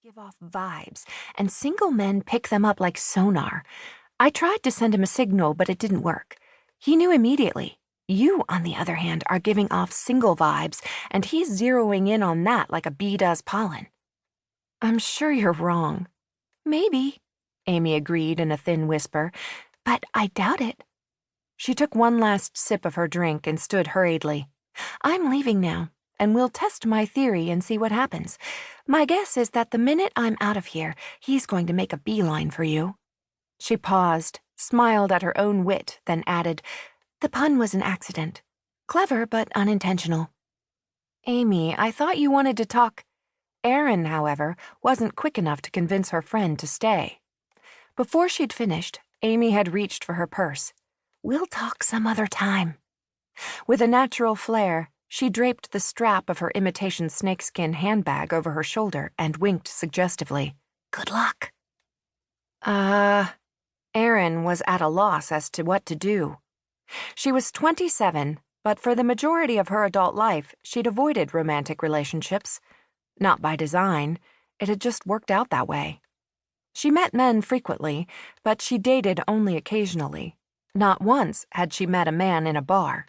give off vibes, and single men pick them up like sonar. I tried to send him a signal, but it didn't work. He knew immediately. You, on the other hand, are giving off single vibes, and he's zeroing in on that like a bee does pollen. I'm sure you're wrong. Maybe, Amy agreed in a thin whisper, but I doubt it. She took one last sip of her drink and stood hurriedly. I'm leaving now, and we'll test my theory and see what happens. My guess is that the minute I'm out of here, he's going to make a beeline for you. She paused, smiled at her own wit, then added, the pun was an accident. Clever, but unintentional. Amy, I thought you wanted to talk. Erin, however, wasn't quick enough to convince her friend to stay. Before she'd finished, Amy had reached for her purse. We'll talk some other time. With a natural flair, she draped the strap of her imitation snakeskin handbag over her shoulder and winked suggestively. Good luck. Erin was at a loss as to what to do. She was 27, but for the majority of her adult life, she'd avoided romantic relationships. Not by design, it had just worked out that way. She met men frequently, but she dated only occasionally. Not once had she met a man in a bar.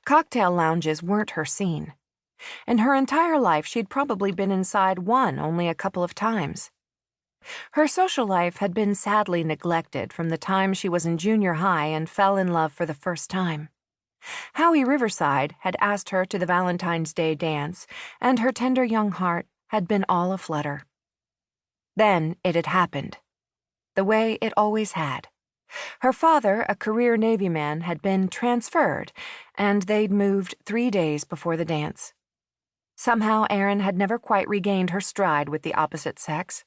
Cocktail lounges weren't her scene. In her entire life, she'd probably been inside one only a couple of times. Her social life had been sadly neglected from the time she was in junior high and fell in love for the first time. Howie Riverside had asked her to the Valentine's Day dance, and her tender young heart had been all aflutter. Then it had happened. The way it always had. Her father, a career Navy man, had been transferred, and they'd moved 3 days before the dance. Somehow Erin had never quite regained her stride with the opposite sex.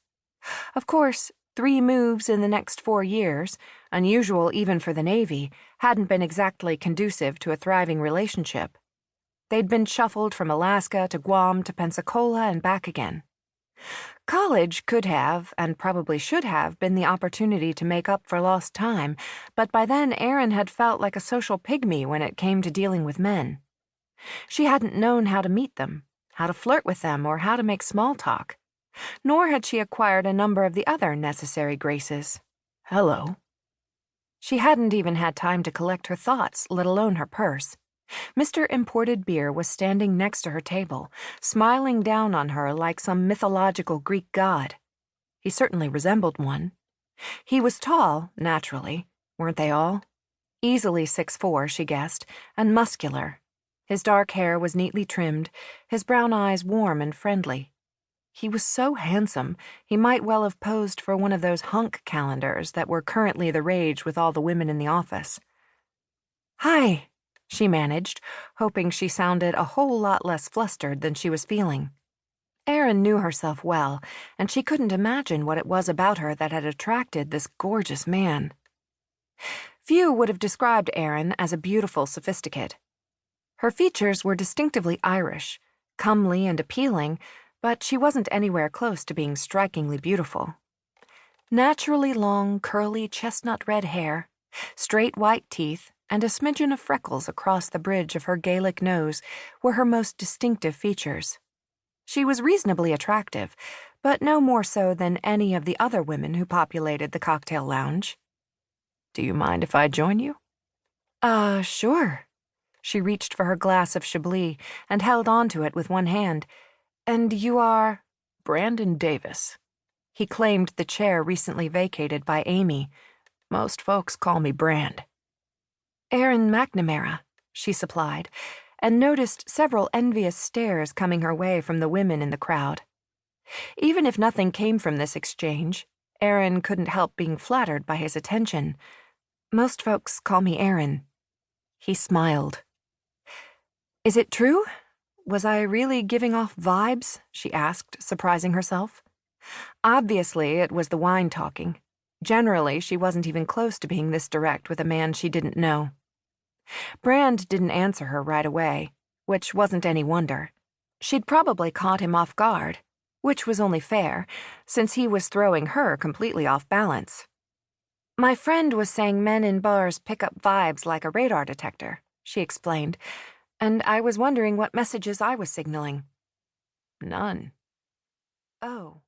Of course, 3 moves in the next 4 years, unusual even for the Navy, hadn't been exactly conducive to a thriving relationship. They'd been shuffled from Alaska to Guam to Pensacola and back again. College could have, and probably should have, been the opportunity to make up for lost time, but by then Erin had felt like a social pygmy when it came to dealing with men. She hadn't known how to meet them, how to flirt with them, or how to make small talk. Nor had she acquired a number of the other necessary graces. Hello. She hadn't even had time to collect her thoughts, let alone her purse. Mr. Imported Beer was standing next to her table, smiling down on her like some mythological Greek god. He certainly resembled one. He was tall, naturally, weren't they all? Easily 6'4", she guessed, and muscular. His dark hair was neatly trimmed, his brown eyes warm and friendly. He was so handsome, he might well have posed for one of those hunk calendars that were currently the rage with all the women in the office. Hi, she managed, hoping she sounded a whole lot less flustered than she was feeling. Erin knew herself well, and she couldn't imagine what it was about her that had attracted this gorgeous man. Few would have described Erin as a beautiful sophisticate. Her features were distinctively Irish, comely and appealing, but she wasn't anywhere close to being strikingly beautiful. Naturally long, curly, chestnut red hair, straight white teeth, and a smidgen of freckles across the bridge of her Gaelic nose were her most distinctive features. She was reasonably attractive, but no more so than any of the other women who populated the cocktail lounge. Do you mind if I join you? Sure. She reached for her glass of Chablis and held onto it with one hand. And you are? Brandon Davis. He claimed the chair recently vacated by Amy. Most folks call me Brand. Erin MacNamera, she supplied, and noticed several envious stares coming her way from the women in the crowd. Even if nothing came from this exchange, Erin couldn't help being flattered by his attention. Most folks call me Erin. He smiled. Is it true? Was I really giving off vibes? She asked, surprising herself. Obviously, it was the wine talking. Generally, she wasn't even close to being this direct with a man she didn't know. Brand didn't answer her right away, which wasn't any wonder. She'd probably caught him off guard, which was only fair, since he was throwing her completely off balance. My friend was saying men in bars pick up vibes like a radar detector, she explained, and I was wondering what messages I was signaling. None. Oh.